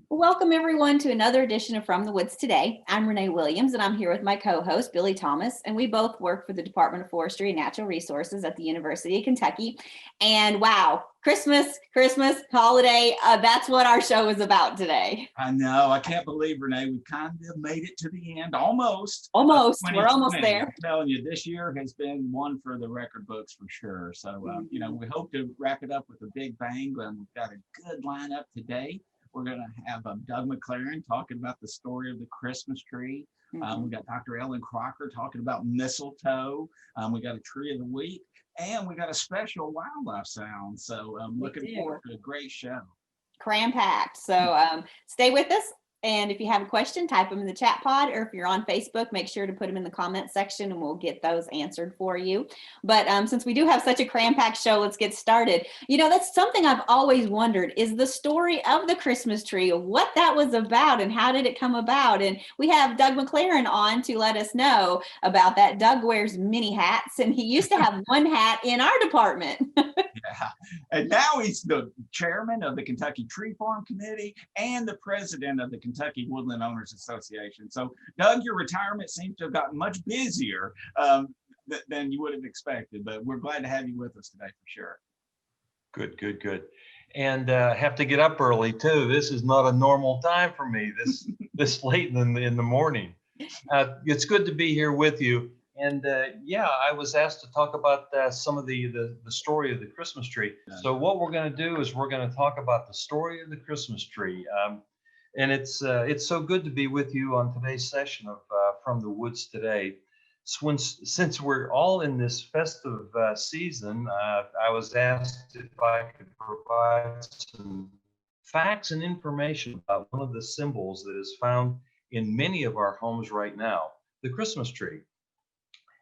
Welcome everyone to another edition of From the Woods Today. I'm Renee Williams and I'm here with my co-host Billy Thomas, and we both work for the Department of Forestry and Natural Resources at the University of Kentucky. And wow, Christmas, holiday, that's what our show is about today. I know. I can't believe, Renee, we kind of made it to the end, almost. We're almost there. I'm telling you, this year has been one for the record books for sure. So, we hope to wrap it up with a big bang. We've got a good lineup today. We're going to have Doug McLaren talking about the story of the Christmas tree. We got Dr. Ellen Crocker talking about mistletoe. We got a tree of the week, and we got a special wildlife sound. So I'm looking forward to a great show. Cram-packed. So stay with us. And if you have a question, type them in the chat pod, or if you're on Facebook, make sure to put them in the comment section and we'll get those answered for you. But since we do have such a cram-packed show, let's get started. You know, that's something I've always wondered, is the story of the Christmas tree, what that was about and how did it come about? And we have Doug McLaren on to let us know about that. Doug wears many hats, and he used to have one hat in our department. Yeah. And now he's the chairman of the Kentucky Tree Farm Committee and the president of the Kentucky Woodland Owners Association. So, Doug, your retirement seems to have gotten much busier than you would have expected, but we're glad to have you with us today for sure. Good. And have to get up early too. This is not a normal time for me, this late in the morning. It's good to be here with you. And I was asked to talk about some of the story of the Christmas tree. So what we're going to do is we're going to talk about the story of the Christmas tree. And it's so good to be with you on today's session of From the Woods Today. Since we're all in this festive season, I was asked if I could provide some facts and information about one of the symbols that is found in many of our homes right now, the Christmas tree.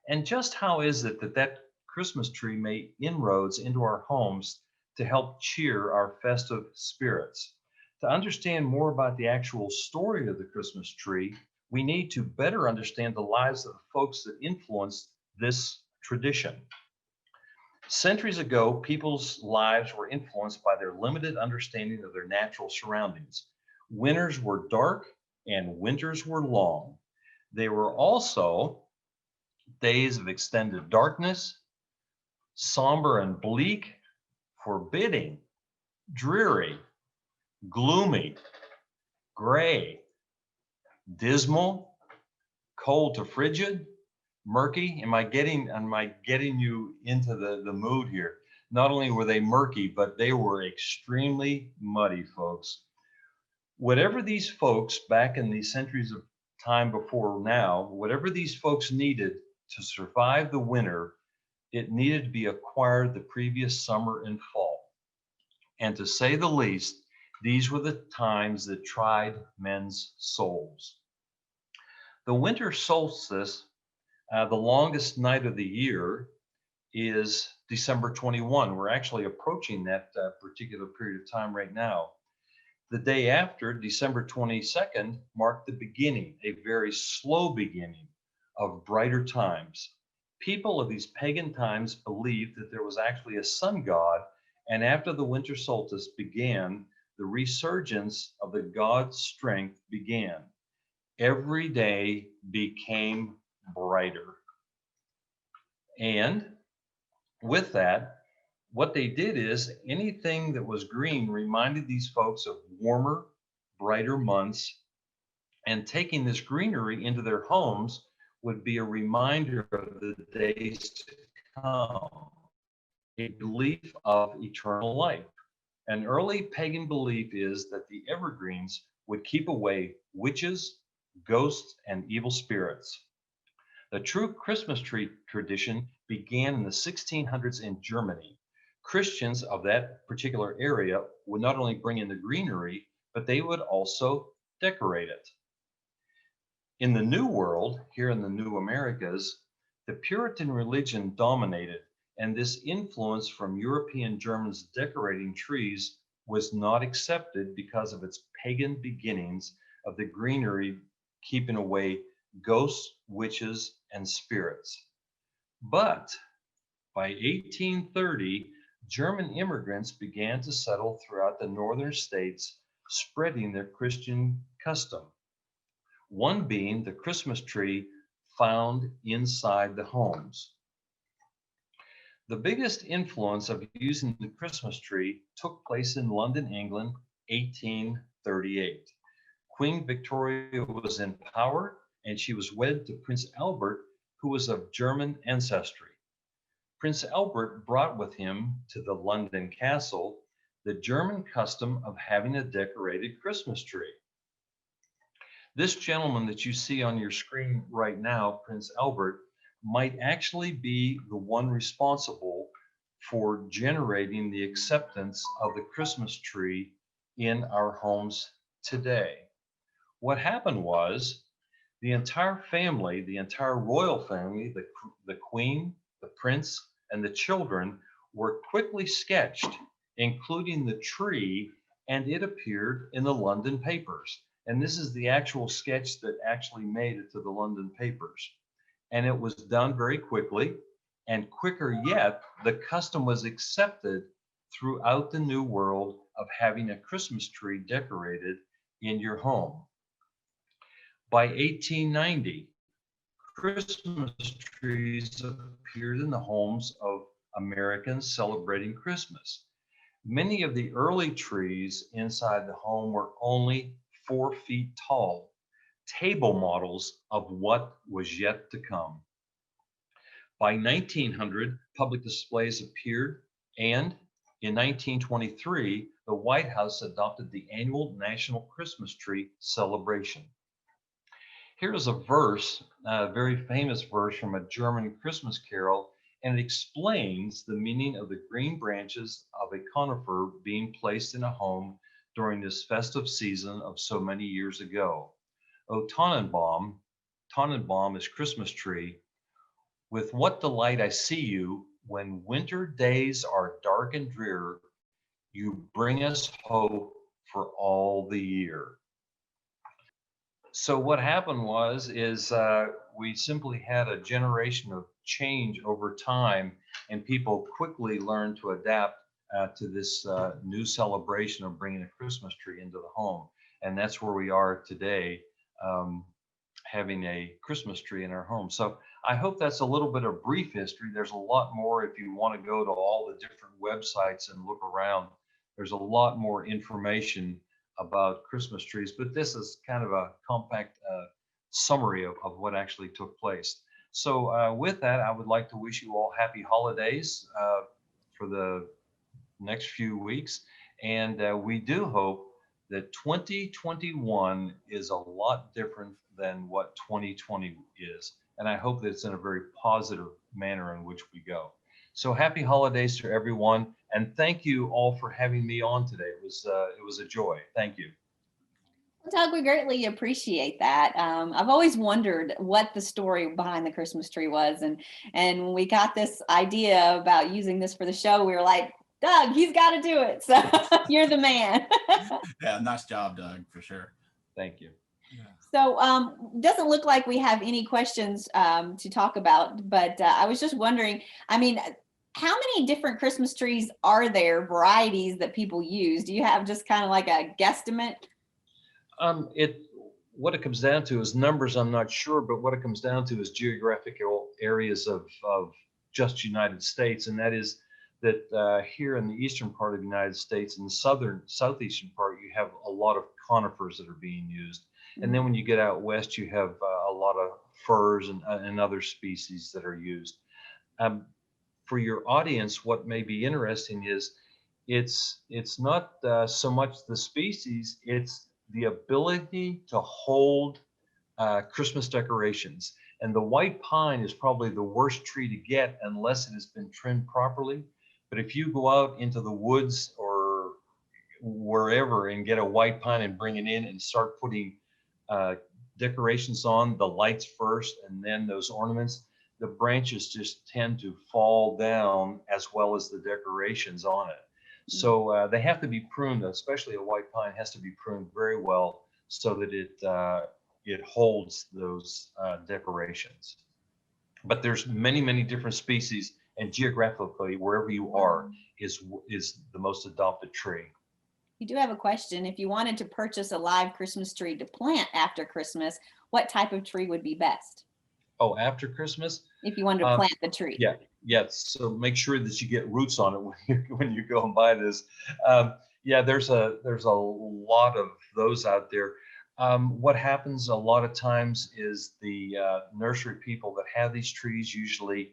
And just how is it that Christmas tree made inroads into our homes to help cheer our festive spirits? To understand more about the actual story of the Christmas tree, we need to better understand the lives of the folks that influenced this tradition. Centuries ago, people's lives were influenced by their limited understanding of their natural surroundings. Winters were dark and winters were long. They were also days of extended darkness, somber and bleak, forbidding, dreary, gloomy, gray, dismal, cold to frigid, murky. Am I getting you into the mood here? Not only were they murky, but they were extremely muddy, folks. Whatever these folks back in the centuries of time before now, whatever these folks needed to survive the winter, it needed to be acquired the previous summer and fall. And to say the least, these were the times that tried men's souls. The winter solstice, the longest night of the year, is December 21. We're actually approaching that particular period of time right now. The day after, December 22nd, marked the beginning, a very slow beginning of brighter times. People of these pagan times believed that there was actually a sun god, and after the winter solstice began, the resurgence of the god's strength began. Every day became brighter. And with that, what they did is anything that was green reminded these folks of warmer, brighter months, and taking this greenery into their homes would be a reminder of the days to come, a belief of eternal life. An early pagan belief is that the evergreens would keep away witches, ghosts, and evil spirits. The true Christmas tree tradition began in the 1600s in Germany. Christians of that particular area would not only bring in the greenery, but they would also decorate it. In the New World, here in the New Americas, the Puritan religion dominated, and this influence from European Germans decorating trees was not accepted because of its pagan beginnings of the greenery keeping away ghosts, witches, and spirits. But by 1830, German immigrants began to settle throughout the northern states spreading their Christian custom. One being the Christmas tree found inside the homes. The biggest influence of using the Christmas tree took place in London, England, 1838. Queen Victoria was in power, and she was wed to Prince Albert, who was of German ancestry. Prince Albert brought with him to the London castle the German custom of having a decorated Christmas tree. This gentleman that you see on your screen right now, Prince Albert, might actually be the one responsible for generating the acceptance of the Christmas tree in our homes today. What happened was the entire family, the entire royal family, the queen, the prince, and the children were quickly sketched, including the tree, and it appeared in the London papers. And this is the actual sketch that actually made it to the London papers. And it was done very quickly, and quicker yet, the custom was accepted throughout the New World of having a Christmas tree decorated in your home. By 1890, Christmas trees appeared in the homes of Americans celebrating Christmas. Many of the early trees inside the home were only 4 feet tall, table models of what was yet to come. By 1900, public displays appeared, and in 1923, the White House adopted the annual National Christmas Tree celebration. Here is a verse, a very famous verse from a German Christmas carol, and it explains the meaning of the green branches of a conifer being placed in a home during this festive season of so many years ago. O Tannenbaum, Tannenbaum is Christmas tree, with what delight I see you when winter days are dark and drear, you bring us hope for all the year. So what happened is we simply had a generation of change over time, and people quickly learned to adapt to this new celebration of bringing a Christmas tree into the home. And that's where we are today, having a Christmas tree in our home. So I hope that's a little bit of brief history. There's a lot more if you want to go to all the different websites and look around. There's a lot more information about Christmas trees, but this is kind of a compact summary of what actually took place. So with that, I would like to wish you all happy holidays for the next few weeks. And we do hope that 2021 is a lot different than what 2020 is. And I hope that it's in a very positive manner in which we go. So happy holidays to everyone, and thank you all for having me on today. It was a joy. Thank you. Doug, we greatly appreciate that. I've always wondered what the story behind the Christmas tree was, and when we got this idea about using this for the show, we were like, Doug, he's got to do it. So you're the man. Yeah, nice job, Doug, for sure. Thank you. Yeah. So doesn't look like we have any questions to talk about, but I was just wondering, I mean, how many different Christmas trees are there, varieties that people use? Do you have just kind of like a guesstimate? What it comes down to is numbers, I'm not sure, but what it comes down to is geographical areas of just United States. And that is that here in the eastern part of the United States, in the southeastern part, you have a lot of conifers that are being used. And then when you get out west, you have a lot of firs and other species that are used. For your audience, what may be interesting is it's not so much the species, it's the ability to hold Christmas decorations. And the white pine is probably the worst tree to get unless it has been trimmed properly. But if you go out into the woods or wherever and get a white pine and bring it in and start putting decorations on, the lights first and then those ornaments, the branches just tend to fall down as well as the decorations on it. So they have to be pruned, especially a white pine has to be pruned very well so that it holds those decorations. But there's many different species, and geographically, wherever you are is the most adopted tree. You do have a question. If you wanted to purchase a live Christmas tree to plant after Christmas, what type of tree would be best? Oh, after Christmas? If you wanted to Um, plant the tree. Yeah, yeah. So make sure that you get roots on it when you go and buy this. Yeah, there's a lot of those out there. What happens a lot of times is the nursery people that have these trees usually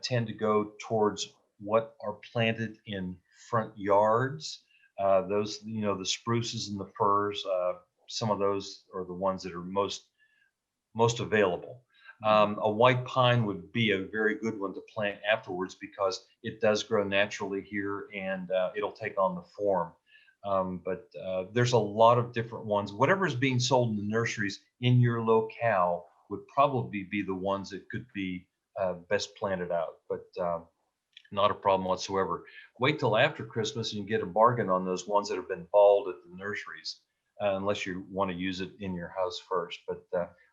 tend to go towards what are planted in front yards. Those, the spruces and the firs. Some of those are the ones that are most available. A white pine would be a very good one to plant afterwards because it does grow naturally here and it'll take on the form. But there's a lot of different ones. Whatever is being sold in the nurseries in your locale would probably be the ones that could be best planted out, but not a problem whatsoever. Wait till after Christmas and you get a bargain on those ones that have been balled at the nurseries, unless you want to use it in your house first. But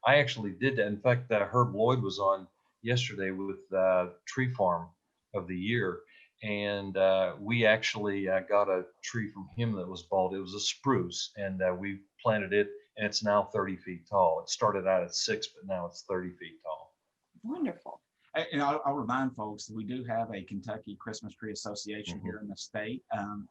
I actually did that. In fact, Herb Lloyd was on yesterday with Tree Farm of the Year, and we actually got a tree from him that was bald. It was a spruce, and we planted it, and it's now 30 feet tall. It started out at 6, but now it's 30 feet tall. Wonderful. And I'll remind folks that we do have a Kentucky Christmas Tree Association here in the state.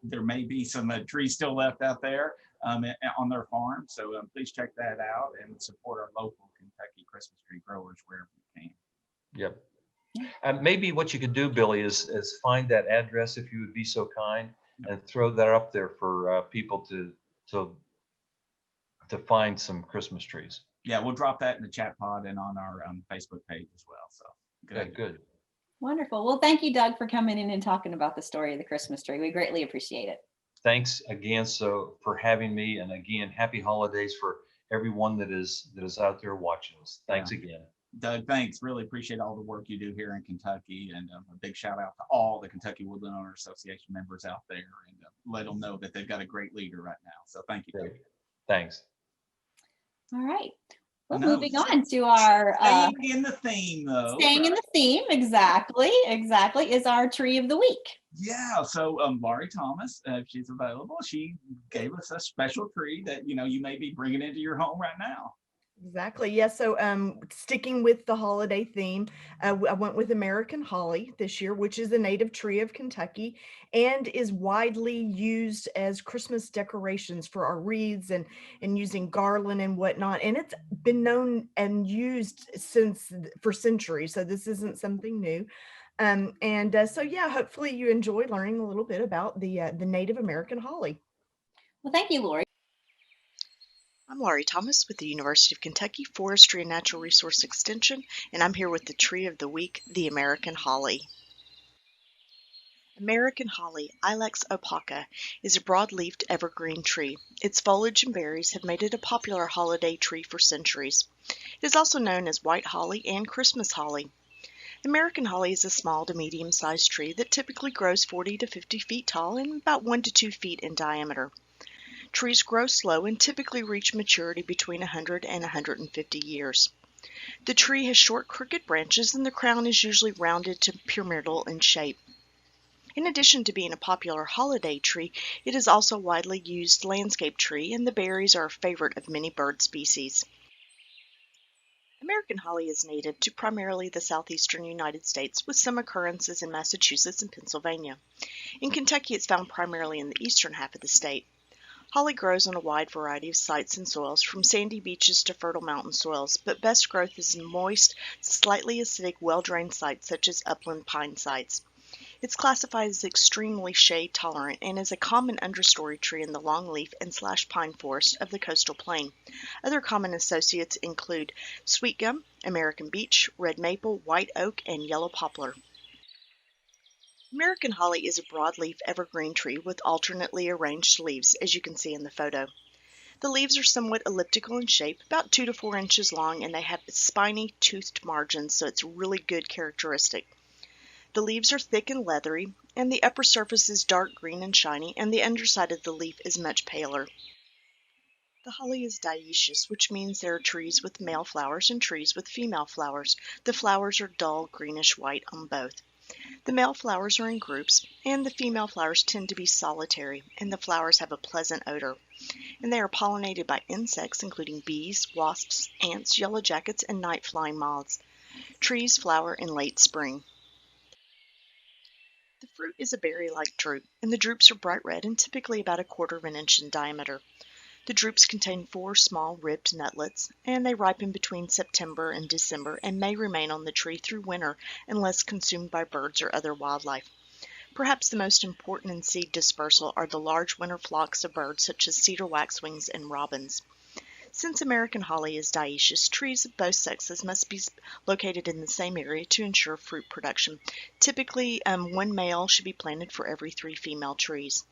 There may be some trees still left out there on their farm. So please check that out and support our local Kentucky Christmas tree growers wherever you can. Yep. Maybe what you could do, Billy, is find that address if you would be so kind, and throw that up there for people to find some Christmas trees. Yeah, we'll drop that in the chat pod and on our Facebook page as well. So Good. Wonderful. Well, thank you, Doug, for coming in and talking about the story of the Christmas tree. We greatly appreciate it. Thanks again for having me, and again, happy holidays for everyone that is out there watching us. Thanks again. Doug, thanks. Really appreciate all the work you do here in Kentucky, and a big shout out to all the Kentucky Woodland Owners Association members out there, and let them know that they've got a great leader right now. So thank you. Great. Thanks. All right. Well, moving on to our staying in the theme, though. Staying in the theme, exactly, is our tree of the week. Yeah. So Laurie Thomas, if she's available, she gave us a special tree that you may be bringing into your home right now. Exactly. Yeah. So sticking with the holiday theme, I went with American holly this year, which is a native tree of Kentucky and is widely used as Christmas decorations for our wreaths and using garland and whatnot. And it's been known and used for centuries. So this isn't something new. So yeah, hopefully you enjoy learning a little bit about the Native American holly. Well, thank you, Lori. I'm Laurie Thomas with the University of Kentucky Forestry and Natural Resource Extension, and I'm here with the tree of the week, the American holly. American holly, Ilex opaca, is a broad-leafed evergreen tree. Its foliage and berries have made it a popular holiday tree for centuries. It is also known as white holly and Christmas holly. American holly is a small to medium-sized tree that typically grows 40 to 50 feet tall and about 1 to 2 feet in diameter. Trees grow slow and typically reach maturity between 100 and 150 years. The tree has short, crooked branches, and the crown is usually rounded to pyramidal in shape. In addition to being a popular holiday tree, it is also a widely used landscape tree, and the berries are a favorite of many bird species. American holly is native to primarily the southeastern United States, with some occurrences in Massachusetts and Pennsylvania. In Kentucky, it's found primarily in the eastern half of the state. Holly grows on a wide variety of sites and soils, from sandy beaches to fertile mountain soils, but best growth is in moist, slightly acidic, well-drained sites such as upland pine sites. It's classified as extremely shade tolerant and is a common understory tree in the longleaf and pine forest of the coastal plain. Other common associates include sweet gum, American beech, red maple, white oak, and yellow poplar. American holly is a broadleaf evergreen tree with alternately arranged leaves, as you can see in the photo. The leaves are somewhat elliptical in shape, about 2 to 4 inches long, and they have spiny, toothed margins, so it's a really good characteristic. The leaves are thick and leathery, and the upper surface is dark green and shiny, and the underside of the leaf is much paler. The holly is dioecious, which means there are trees with male flowers and trees with female flowers. The flowers are dull greenish white on both. The male flowers are in groups, and the female flowers tend to be solitary, and the flowers have a pleasant odor. And they are pollinated by insects including bees, wasps, ants, yellow jackets, and night flying moths. Trees flower in late spring. The fruit is a berry-like drupe, and the drupes are bright red and typically about 1/4 of an inch in diameter. The drupes contain 4 small ribbed nutlets, and they ripen between September and December and may remain on the tree through winter unless consumed by birds or other wildlife. Perhaps the most important in seed dispersal are the large winter flocks of birds such as cedar waxwings and robins. Since American holly is dioecious, trees of both sexes must be located in the same area to ensure fruit production. Typically, one male should be planted for every 3 female trees.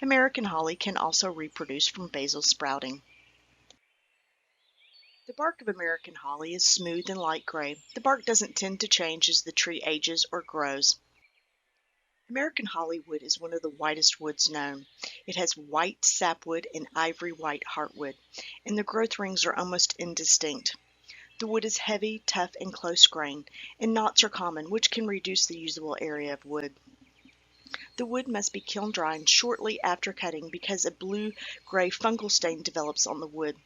American holly can also reproduce from basal sprouting. The bark of American holly is smooth and light gray. The bark doesn't tend to change as the tree ages or grows. American holly wood is one of the whitest woods known. It has white sapwood and ivory white heartwood, and the growth rings are almost indistinct. The wood is heavy, tough, and close-grained, and knots are common, which can reduce the usable area of wood. The wood must be kiln dried shortly after cutting because a blue-gray fungal stain develops on the wood.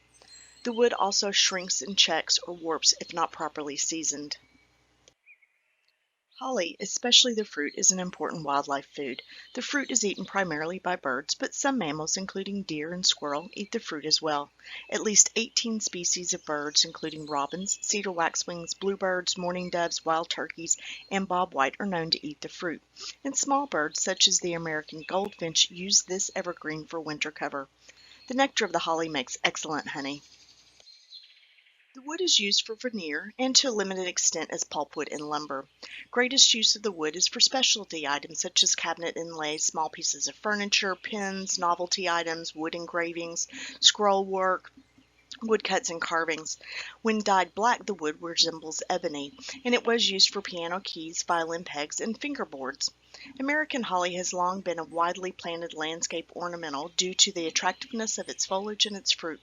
The wood also shrinks and checks or warps if not properly seasoned. Holly, especially the fruit, is an important wildlife food. The fruit is eaten primarily by birds, but some mammals, including deer and squirrel, eat the fruit as well. At least 18 species of birds, including robins, cedar waxwings, bluebirds, mourning doves, wild turkeys, and bobwhite, are known to eat the fruit. And small birds, such as the American goldfinch, use this evergreen for winter cover. The nectar of the holly makes excellent honey. The wood is used for veneer and to a limited extent as pulpwood and lumber. Greatest use of the wood is for specialty items such as cabinet inlays, small pieces of furniture, pins, novelty items, wood engravings, scroll work, woodcuts, and carvings. When dyed black, the wood resembles ebony, and it was used for piano keys, violin pegs, and fingerboards. American holly has long been a widely planted landscape ornamental due to the attractiveness of its foliage and its fruit.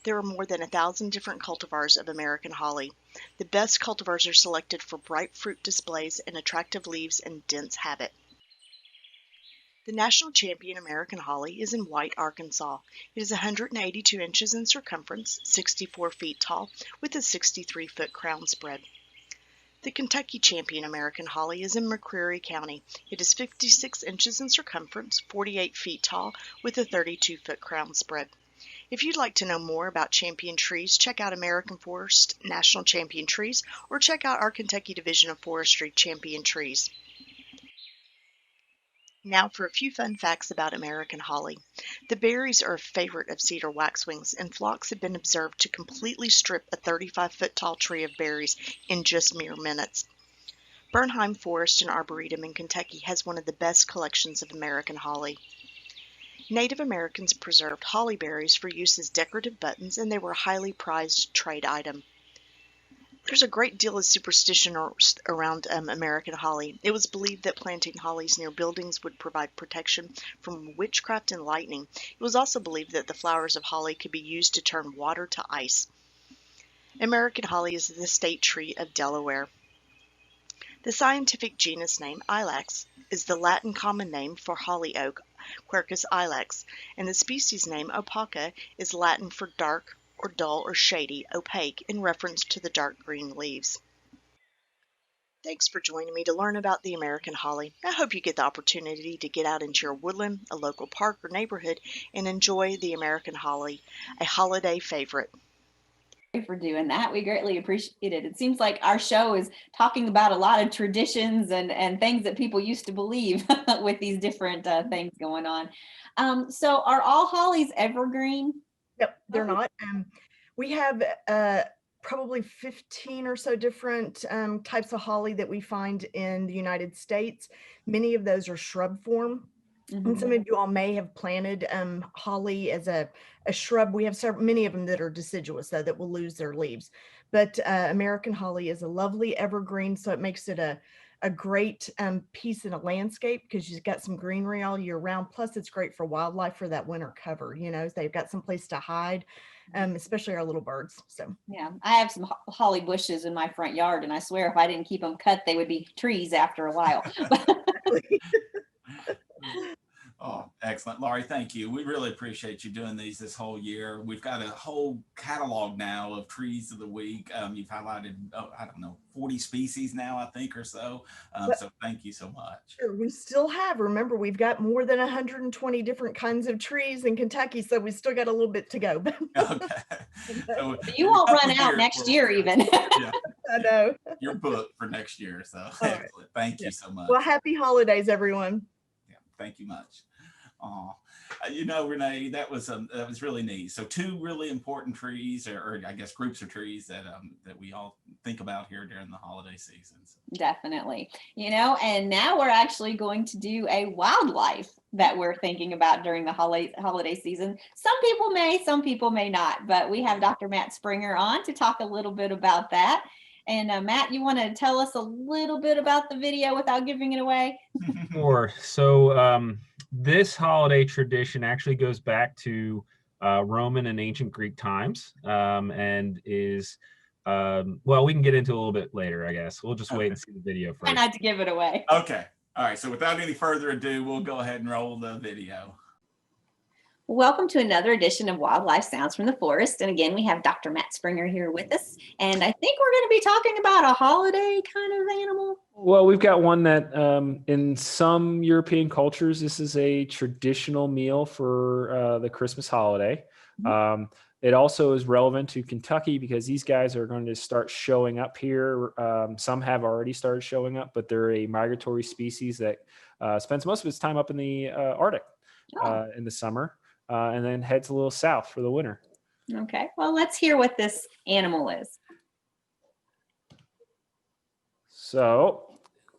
There are more than 1,000 different cultivars of American holly. The best cultivars are selected for bright fruit displays and attractive leaves and dense habit. The national champion American holly is in White, Arkansas. It is 182 inches in circumference, 64 feet tall, with a 63-foot crown spread. The Kentucky champion American holly is in McCreary County. It is 56 inches in circumference, 48 feet tall, with a 32-foot crown spread. If you'd like to know more about champion trees, check out American Forest National Champion Trees or check out our Kentucky Division of Forestry Champion Trees. Now for a few fun facts about American holly. The berries are a favorite of cedar waxwings, and flocks have been observed to completely strip a 35-foot tall tree of berries in just mere minutes. Bernheim Forest and Arboretum in Kentucky has one of the best collections of American holly. Native Americans preserved holly berries for use as decorative buttons, and they were a highly prized trade item. There's a great deal of superstition around American holly. It was believed that planting hollies near buildings would provide protection from witchcraft and lightning. It was also believed that the flowers of holly could be used to turn water to ice. American holly is the state tree of Delaware. The scientific genus name Ilex is the Latin common name for holly oak, Quercus ilex, and the species name Opaca is Latin for dark or dull or shady, opaque, in reference to the dark green leaves. Thanks for joining me to learn about the American holly. I hope you get the opportunity to get out into your woodland, a local park, or neighborhood and enjoy the American holly, a holiday favorite. For doing that. We greatly appreciate it. It seems like our show is talking about a lot of traditions and things that people used to believe with these different things going on. So are all hollies evergreen? Yep, they're not. We have probably 15 or so different types of holly that we find in the United States. Many of those are shrub form. And some of you all may have planted holly as a shrub. We have many of them that are deciduous, though, that will lose their leaves. But American holly is a lovely evergreen, so it makes it a great piece in a landscape because you've got some greenery all year round. Plus, it's great for wildlife for that winter cover. You know, they've got some place to hide. especially our little birds. So Yeah, I have some holly bushes in my front yard, and I swear if I didn't keep them cut, they would be trees after a while. Oh, excellent. Laurie, thank you. We really appreciate you doing these this whole year. We've got a whole catalog now of trees of the week. You've highlighted, I don't know, 40 species now, I think, or so. So thank you so much. we still have, remember, we've got more than 120 different kinds of trees in Kentucky, so we still got a little bit to go. Okay. So You won't run out next year even. Yeah, I know. you're booked for next year. So right. excellent. Thank you so much. Well, happy holidays, everyone. Yeah, thank you much. You know, Renee, that was really neat. So 2 really important trees, or I guess groups of trees that we all think about here during the holiday seasons. Definitely. You know, and now we're actually going to do a wildlife that we're thinking about during the holiday season. Some people may not, but we have Dr. Matt Springer on to talk a little bit about that. And Matt, you want to tell us a little bit about the video without giving it away? Sure. So this holiday tradition actually goes back to Roman and ancient Greek times, and is, well, we can get into a little bit later, I guess. We'll just wait and see the video Try first. not to give it away. Okay. All right. So without any further ado, we'll go ahead and roll the video. Welcome to another edition of Wildlife Sounds from the Forest. And again, we have Dr. Matt Springer here with us. And I think we're going to be talking about a holiday kind of animal. Well, we've got one that in some European cultures, this is a traditional meal for the Christmas holiday. It also is relevant to Kentucky because these guys are going to start showing up here. Some have already started showing up, but they're a migratory species that spends most of its time up in the Arctic in the summer. And then heads a little south for the winter. Okay, well, let's hear what this animal is. So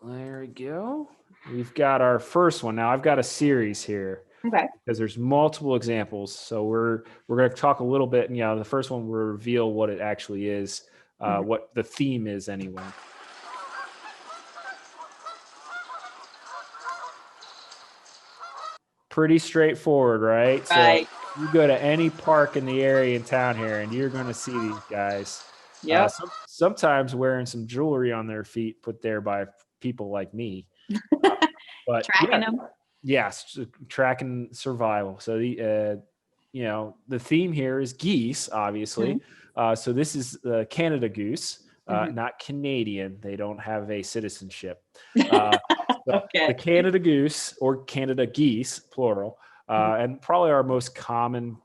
there we go. We've got our first one. Now I've got a series here. Okay. Because there's multiple examples. So we're going to talk a little bit, and the first one will reveal what it actually is, what the theme is anyway. Pretty straightforward, right? Right. So you go to any park in the area in town here, and you're going to see these guys. Yeah. Sometimes wearing some jewelry on their feet put there by people like me. But Tracking them. Yes, tracking survival. So the theme here is geese, obviously. So this is the Canada goose, not Canadian. They don't have a citizenship. Okay. The Canada goose, or Canada geese, plural, and probably our most common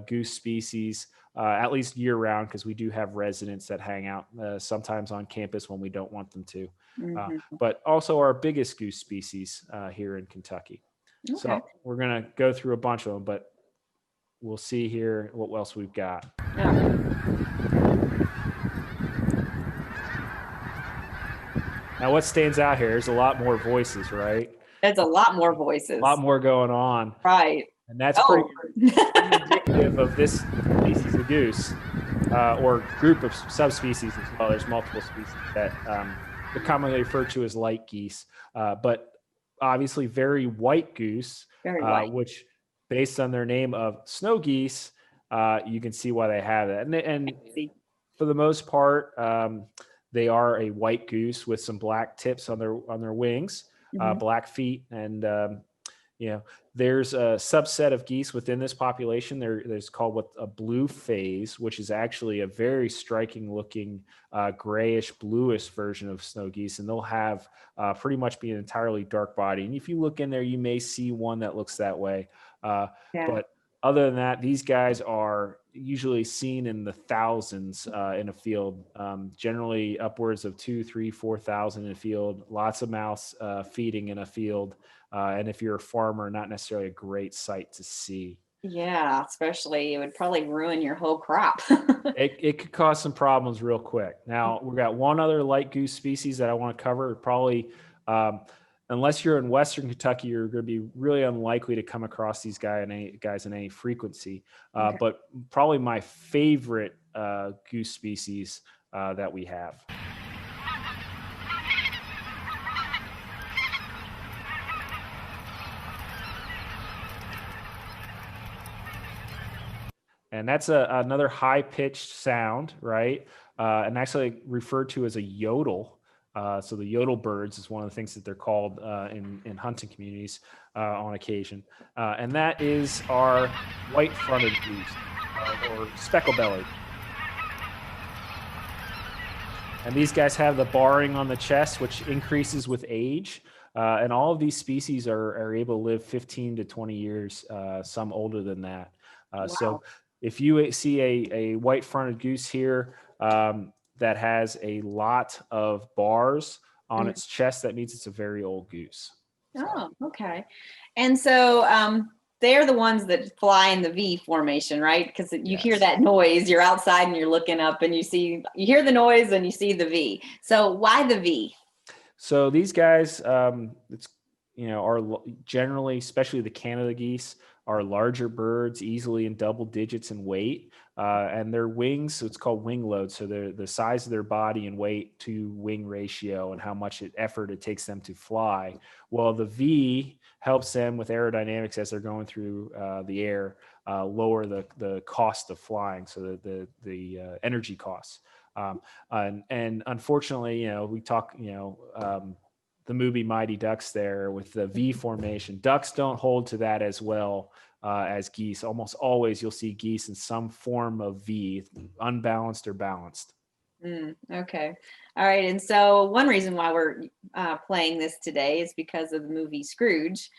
goose species, at least year round, because we do have residents that hang out sometimes on campus when we don't want them to. But also our biggest goose species here in Kentucky. Okay. So we're going to go through a bunch of them, but we'll see here what else we've got. Now, what stands out here is a lot more voices, right? There's a lot more voices. A lot more going on. Right. And that's pretty indicative of this species of goose, or group of subspecies as well. There's multiple species that are commonly referred to as light geese, but obviously very white goose, Very white. which based on their name of snow geese, you can see why they have that. And for the most part, they are a white goose with some black tips on their wings, black feet, and there's a subset of geese within this population. There's called a blue phase, which is actually a very striking looking grayish bluish version of snow geese, and they'll have pretty much be an entirely dark body. And if you look in there, you may see one that looks that way. But other than that, these guys are usually seen in the thousands in a field, generally upwards of 2,000, 3,000, 4,000 in a field, lots of mouths feeding in a field. And if you're a farmer, not necessarily a great sight to see. Yeah, especially it would probably ruin your whole crop. It could cause some problems real quick. Now, we've got one other light goose species that I want to cover. Probably, unless you're in Western Kentucky, you're going to be really unlikely to come across these guys in any frequency. But probably my favorite goose species that we have. And that's another high pitched sound, right? And actually referred to as a yodel. So the yodel birds is one of the things that they're called in hunting communities on occasion. And that is our white-fronted goose or speckle-bellied. And these guys have the barring on the chest, which increases with age. And all of these species are able to live 15 to 20 years, some older than that. So if you see a white-fronted goose here that has a lot of bars on its chest, that means it's a very old goose. Oh, okay. And so they're the ones that fly in the V formation, right? Because you hear that noise, you're outside and you're looking up and you hear the noise and you see the V. So why the V? So these guys, it's are generally, especially the Canada geese, are larger birds, easily in double digits in weight, and their wings. So it's called wing load. So the size of their body and weight to wing ratio, and how much effort it takes them to fly. Well, the V helps them with aerodynamics as they're going through the air, lower the cost of flying. So the energy costs. And unfortunately, we talk, the movie Mighty Ducks there with the V formation. Ducks don't hold to that as well as geese. Almost always you'll see geese in some form of V, unbalanced or balanced. Okay. All right. And so one reason why we're playing this today is because of the movie Scrooge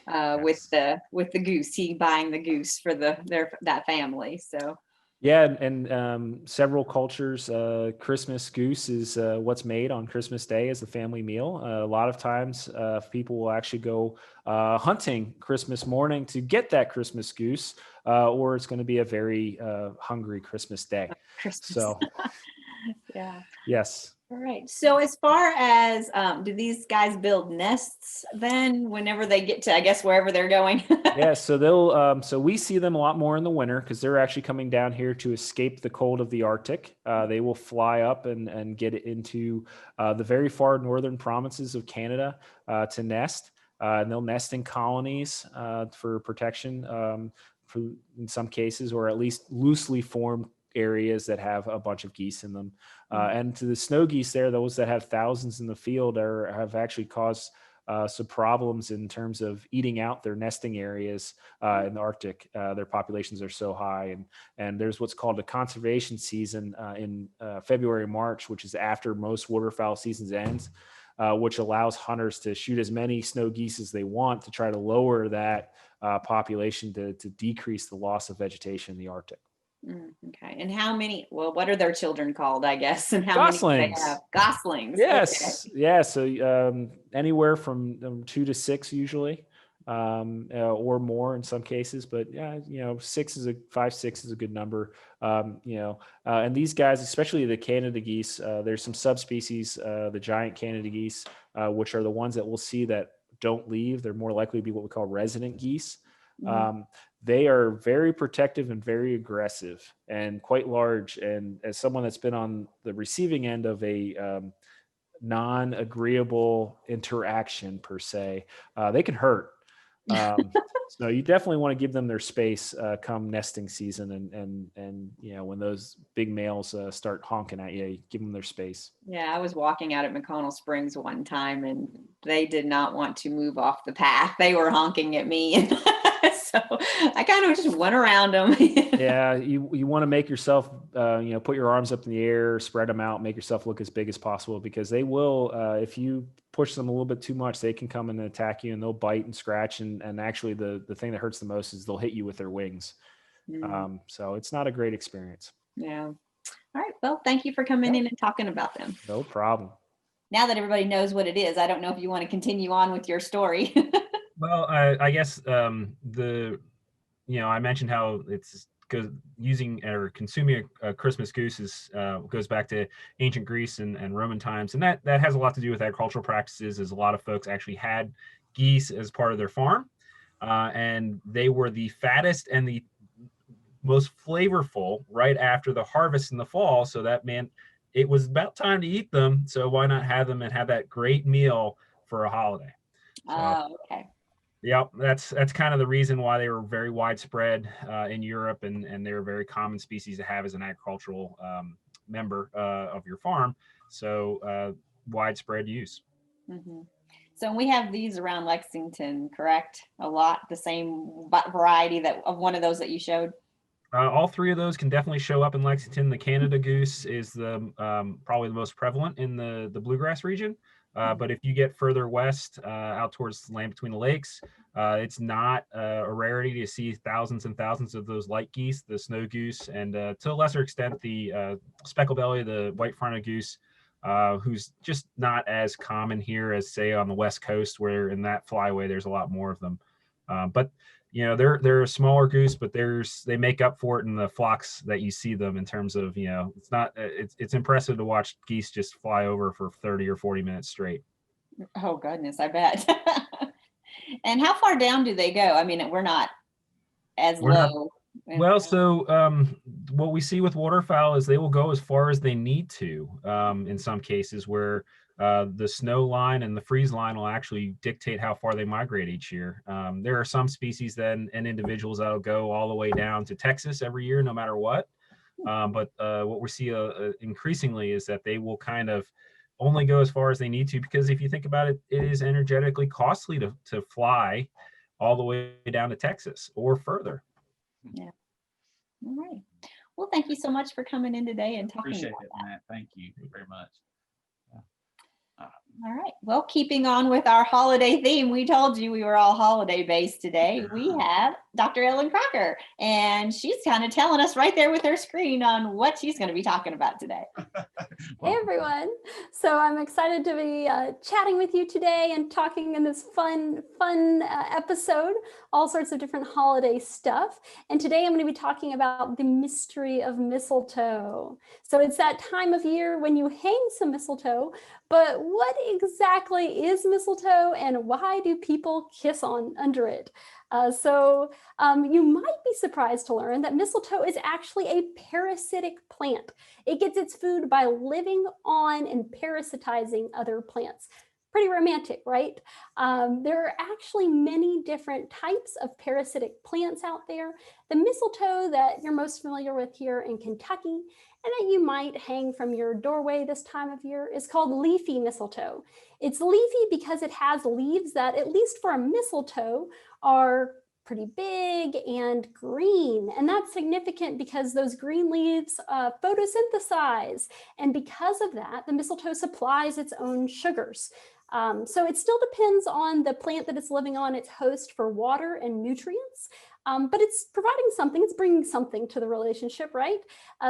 with the goose, he buying the goose for that family. So. Yeah, and several cultures, Christmas goose is what's made on Christmas Day as the family meal. A lot of times, people will actually go hunting Christmas morning to get that Christmas goose, or it's going to be a very hungry Christmas day. So, yeah. Yes. All right. So as far as, do these guys build nests then whenever they get to, I guess, wherever they're going? Yeah. So so we see them a lot more in the winter because they're actually coming down here to escape the cold of the Arctic. They will fly up and get into the very far northern provinces of Canada to nest. And they'll nest in colonies for protection in some cases, or at least loosely formed areas that have a bunch of geese in them. And to the snow geese there, those that have thousands in the field have actually caused some problems in terms of eating out their nesting areas in the Arctic. Their populations are so high, and there's what's called a conservation season in February, March, which is after most waterfowl seasons ends, which allows hunters to shoot as many snow geese as they want to try to lower that population to decrease the loss of vegetation in the Arctic. Okay. And how many, what are their children called, I guess, and how Goslings. many do they have? Goslings. Yes. Okay. Yeah. So anywhere from 2 to 6 usually, or more in some cases, but yeah, 6 is 5, 6 is a good number. And these guys, especially the Canada geese, there's some subspecies, the giant Canada geese, which are the ones that we'll see that don't leave. They're more likely to be what we call resident geese. They are very protective and very aggressive and quite large. And as someone that's been on the receiving end of a non-agreeable interaction per se, they can hurt. So you definitely want to give them their space come nesting season, and when those big males start honking at you, give them their space. Yeah, I was walking out at McConnell Springs one time, and they did not want to move off the path. They were honking at me, and so I kind of just went around them. Yeah, you want to make yourself, put your arms up in the air, spread them out, make yourself look as big as possible, because they will, if you push them a little bit too much, they can come and attack you, and they'll bite and scratch. And actually the thing that hurts the most is they'll hit you with their wings. So it's not a great experience. Yeah. All right. Well, thank you for coming in and talking about them. No problem. Now that everybody knows what it is, I don't know if you want to continue on with your story. Well, I guess I mentioned how it's using or consuming a Christmas goose goes back to ancient Greece and Roman times, and that has a lot to do with agricultural practices. As a lot of folks actually had geese as part of their farm, and they were the fattest and the most flavorful right after the harvest in the fall. So that meant it was about time to eat them. So why not have them and have that great meal for a holiday? So, Okay. Yep, that's kind of the reason why they were very widespread in Europe, and they're a very common species to have as an agricultural member of your farm. So widespread use. Mhm. So we have these around Lexington, correct? A lot, the same variety that of one of those that you showed. All three of those can definitely show up in Lexington. The Canada goose is the probably the most prevalent in the bluegrass region. But if you get further west, out towards the land between the lakes, it's not a rarity to see thousands and thousands of those light geese, the snow goose, and to a lesser extent, the speckled belly, the white-fronted goose, who's just not as common here as, say, on the West Coast, where in that flyway there's a lot more of them. But you know, they're a smaller goose, but they make up for it in the flocks that you see them in terms of, you know, it's impressive to watch geese just fly over for 30 or 40 minutes straight. Oh goodness, I bet. And how far down do they go? I mean, we're not as We're not low. Well, so what we see with waterfowl is they will go as far as they need to in some cases where the snow line and the freeze line will actually dictate how far they migrate each year. There are some species then and individuals that'll go all the way down to Texas every year, no matter what. But what we see increasingly is that they will kind of only go as far as they need to, because if you think about it, it is energetically costly to fly all the way down to Texas or further. Yeah. All right. Well, thank you so much for coming in today and talking Appreciate about it, that. Matt. Thank you very much. All right. Well, keeping on with our holiday theme, we told you we were all holiday based today. We have Dr. Ellen Crocker, and she's kind of telling us right there with her screen on what she's going to be talking about today. Hey everyone. So I'm excited to be chatting with you today and talking in this fun episode, all sorts of different holiday stuff. And today I'm going to be talking about the mystery of mistletoe. So it's that time of year when you hang some mistletoe, but what exactly is mistletoe and why do people kiss under it? You might be surprised to learn that mistletoe is actually a parasitic plant. It gets its food by living on and parasitizing other plants. Pretty romantic, right? There are actually many different types of parasitic plants out there. The mistletoe that you're most familiar with here in Kentucky and that you might hang from your doorway this time of year is called leafy mistletoe. It's leafy because it has leaves that, at least for a mistletoe, are pretty big and green. And that's significant because those green leaves photosynthesize. And because of that, the mistletoe supplies its own sugars. So it still depends on the plant that it's living on, its host, for water and nutrients. But it's providing something, it's bringing something to the relationship, right?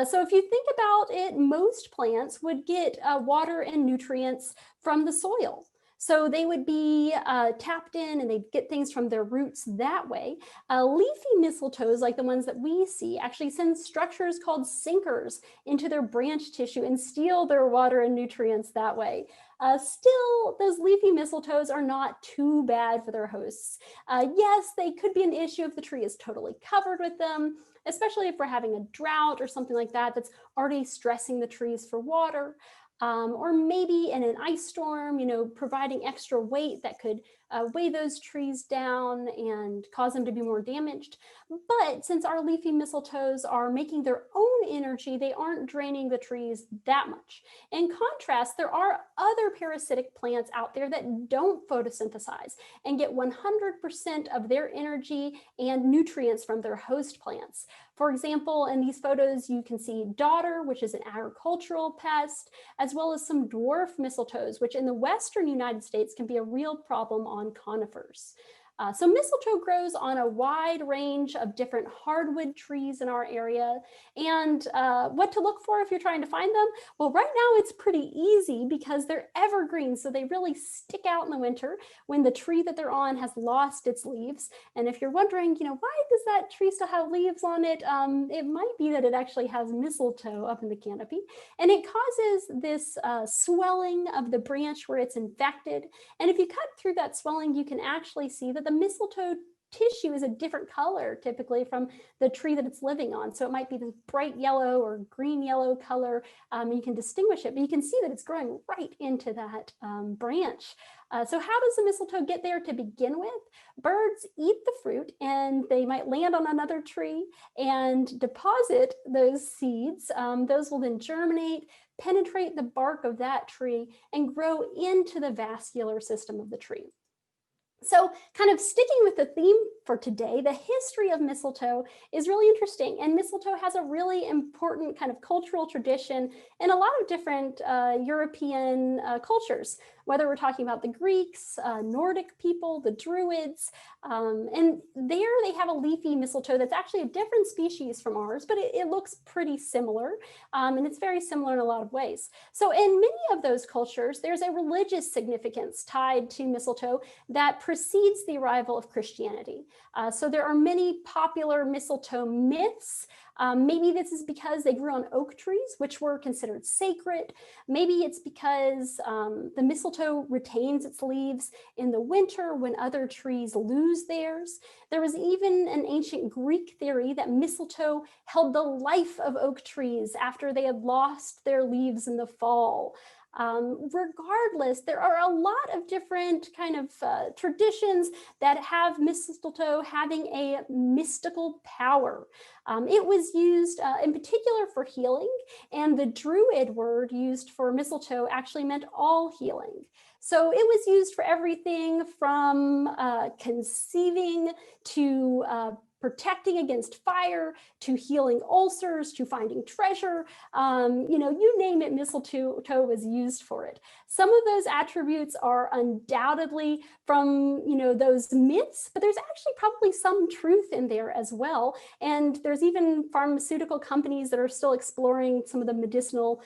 So if you think about it, most plants would get water and nutrients from the soil. So they would be tapped in and they'd get things from their roots that way. Leafy mistletoes, like the ones that we see, actually send structures called sinkers into their branch tissue and steal their water and nutrients that way. Still, those leafy mistletoes are not too bad for their hosts. Yes, they could be an issue if the tree is totally covered with them, especially if we're having a drought or something like that that's already stressing the trees for water. Or maybe in an ice storm, providing extra weight that could weigh those trees down and cause them to be more damaged. But since our leafy mistletoes are making their own energy, they aren't draining the trees that much. In contrast, there are other parasitic plants out there that don't photosynthesize and get 100% of their energy and nutrients from their host plants. For example, in these photos, you can see dodder, which is an agricultural pest, as well as some dwarf mistletoes, which in the Western United States can be a real problem on conifers. So mistletoe grows on a wide range of different hardwood trees in our area. And what to look for if you're trying to find them? Well, right now it's pretty easy because they're evergreen. So they really stick out in the winter when the tree that they're on has lost its leaves. And if you're wondering, why does that tree still have leaves on it? It might be that it actually has mistletoe up in the canopy. And it causes this swelling of the branch where it's infected. And if you cut through that swelling, you can actually see that the mistletoe tissue is a different color typically from the tree that it's living on. So it might be this bright yellow or green yellow color. You can distinguish it, but you can see that it's growing right into that branch. So how does the mistletoe get there to begin with? Birds eat the fruit and they might land on another tree and deposit those seeds. Those will then germinate, penetrate the bark of that tree, and grow into the vascular system of the tree. So kind of sticking with the theme for today, the history of mistletoe is really interesting. And mistletoe has a really important kind of cultural tradition in a lot of different European cultures, whether we're talking about the Greeks, Nordic people, the Druids. And there they have a leafy mistletoe that's actually a different species from ours, but it looks pretty similar. And it's very similar in a lot of ways. So in many of those cultures, there's a religious significance tied to mistletoe that precedes the arrival of Christianity. So there are many popular mistletoe myths. Maybe this is because they grew on oak trees, which were considered sacred. Maybe it's because the mistletoe retains its leaves in the winter when other trees lose theirs. There was even an ancient Greek theory that mistletoe held the life of oak trees after they had lost their leaves in the fall. Regardless, there are a lot of different kind of traditions that have mistletoe having a mystical power. It was used in particular for healing, and the Druid word used for mistletoe actually meant all healing. So it was used for everything from conceiving to protecting against fire, to healing ulcers, to finding treasure. You name it, mistletoe was used for it. Some of those attributes are undoubtedly from, those myths, but there's actually probably some truth in there as well. And there's even pharmaceutical companies that are still exploring some of the medicinal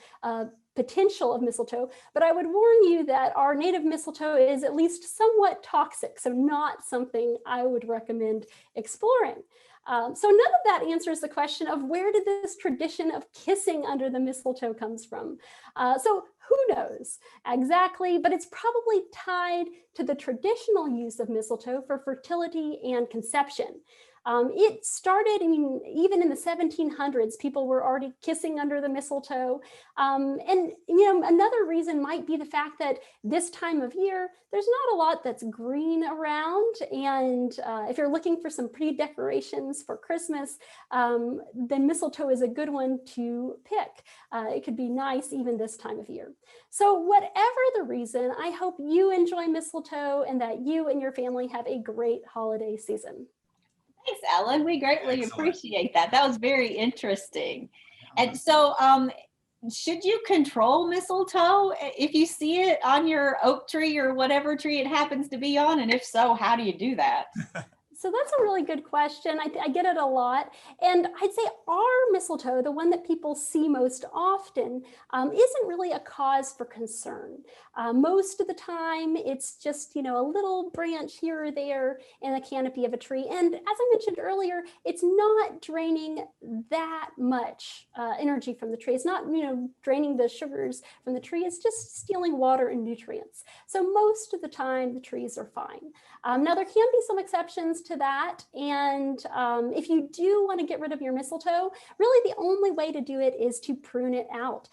potential of mistletoe, but I would warn you that our native mistletoe is at least somewhat toxic, so not something I would recommend exploring. So none of that answers the question of where did this tradition of kissing under the mistletoe comes from. So who knows exactly, but it's probably tied to the traditional use of mistletoe for fertility and conception. It started, even in the 1700s, people were already kissing under the mistletoe. Another reason might be the fact that this time of year, there's not a lot that's green around. And if you're looking for some pretty decorations for Christmas, then mistletoe is a good one to pick. It could be nice even this time of year. So whatever the reason, I hope you enjoy mistletoe and that you and your family have a great holiday season. Thanks, Ellen. We greatly Excellent. appreciate that. That was very interesting. And so should you control mistletoe if you see it on your oak tree or whatever tree it happens to be on? And if so, how do you do that? So that's a really good question. I get it a lot. And I'd say our mistletoe, the one that people see most often, isn't really a cause for concern. Most of the time, it's just, a little branch here or there in the canopy of a tree. And as I mentioned earlier, it's not draining that much energy from the tree. It's not, draining the sugars from the tree. It's just stealing water and nutrients. So most of the time, the trees are fine. Now, there can be some exceptions to that. And if you do want to get rid of your mistletoe, really the only way to do it is to prune it out.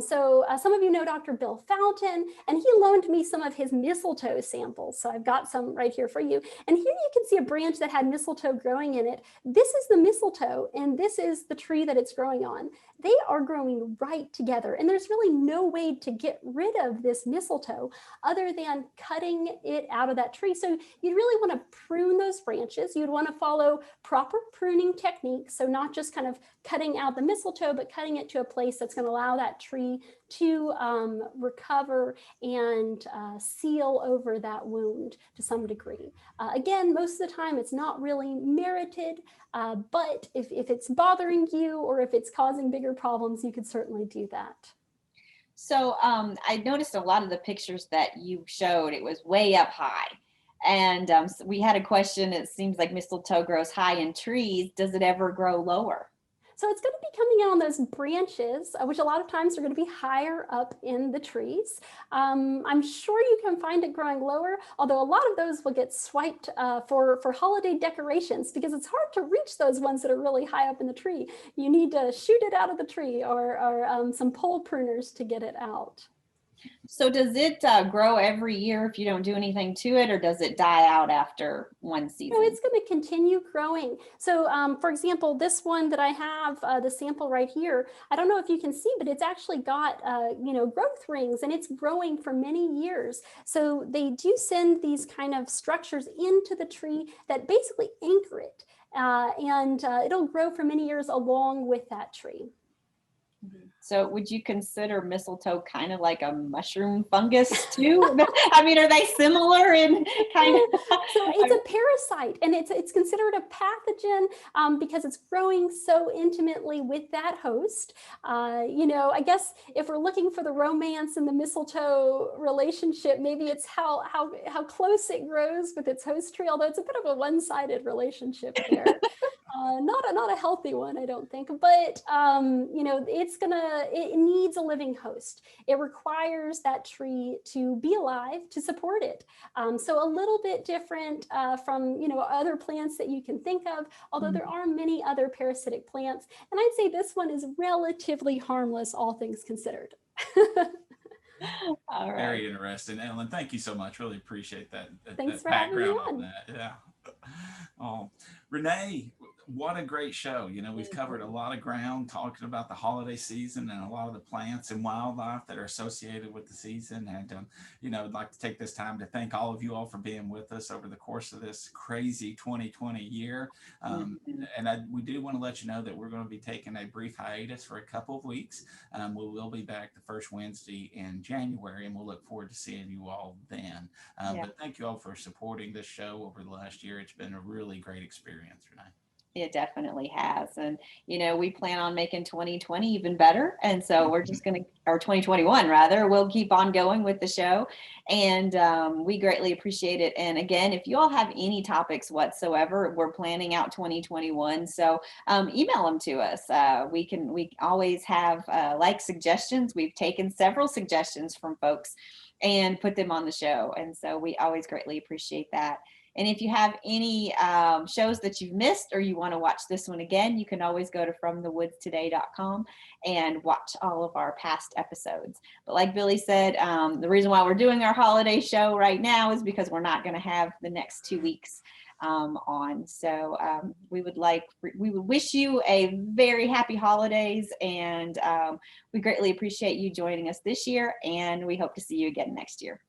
So some of you know Dr. Bill Fountain, and he loaned me some of his mistletoe samples. So I've got some right here for you. And here you can see a branch that had mistletoe growing in it. This is the mistletoe, and this is the tree that it's growing on. They are growing right together. And there's really no way to get rid of this mistletoe other than cutting it out of that tree. So you'd really want to prune those branches. You'd want to follow proper pruning techniques. So not just kind of cutting out the mistletoe, but cutting it to a place that's going to allow that tree to recover and seal over that wound to some degree. Again, most of the time it's not really merited, but if it's bothering you or if it's causing bigger problems, you could certainly do that. So I noticed a lot of the pictures that you showed, it was way up high. And so we had a question. It seems like mistletoe grows high in trees. Does it ever grow lower? So it's going to be coming out on those branches, which a lot of times are going to be higher up in the trees. I'm sure you can find it growing lower, although a lot of those will get swiped for holiday decorations, because it's hard to reach those ones that are really high up in the tree. You need to shoot it out of the tree, or some pole pruners to get it out. So does it grow every year if you don't do anything to it, or does it die out after one season? No, it's going to continue growing. So for example, this one that I have, the sample right here, I don't know if you can see, but it's actually got, growth rings, and it's growing for many years. So they do send these kind of structures into the tree that basically anchor it. And it'll grow for many years along with that tree. So would you consider mistletoe kind of like a mushroom fungus too? I mean, are they similar in kind of? So it's a parasite, and it's considered a pathogen because it's growing so intimately with that host. I guess if we're looking for the romance in the mistletoe relationship, maybe it's how close it grows with its host tree, although it's a bit of a one-sided relationship there. Not a healthy one, I don't think, but it needs a living host. It requires that tree to be alive to support it. So a little bit different from other plants that you can think of, although there are many other parasitic plants, and I'd say this one is relatively harmless, all things considered. All right. Very interesting, Ellen. Thank you so much. Really appreciate that. Thanks that for having me background on. on that. Yeah. Oh, Renee, what a great show. We've covered a lot of ground talking about the holiday season and a lot of the plants and wildlife that are associated with the season. And, I'd like to take this time to thank all of you all for being with us over the course of this crazy 2020 year. We do want to let you know that we're going to be taking a brief hiatus for a couple of weeks. We will be back the first Wednesday in January, and we'll look forward to seeing you all then. But thank you all for supporting this show over the last year. It's been a really great experience, Renee. It definitely has. And, we plan on making 2020 even better. And so we're just or 2021 rather, we'll keep on going with the show. And we greatly appreciate it. And again, if you all have any topics whatsoever, we're planning out 2021. So email them to us. We always have suggestions. We've taken several suggestions from folks and put them on the show. And so we always greatly appreciate that. And if you have any shows that you've missed, or you want to watch this one again, you can always go to FromTheWoodsToday.com and watch all of our past episodes. But like Billy said, the reason why we're doing our holiday show right now is because we're not going to have the next 2 weeks on. So we would wish you a very happy holidays, and we greatly appreciate you joining us this year, and we hope to see you again next year.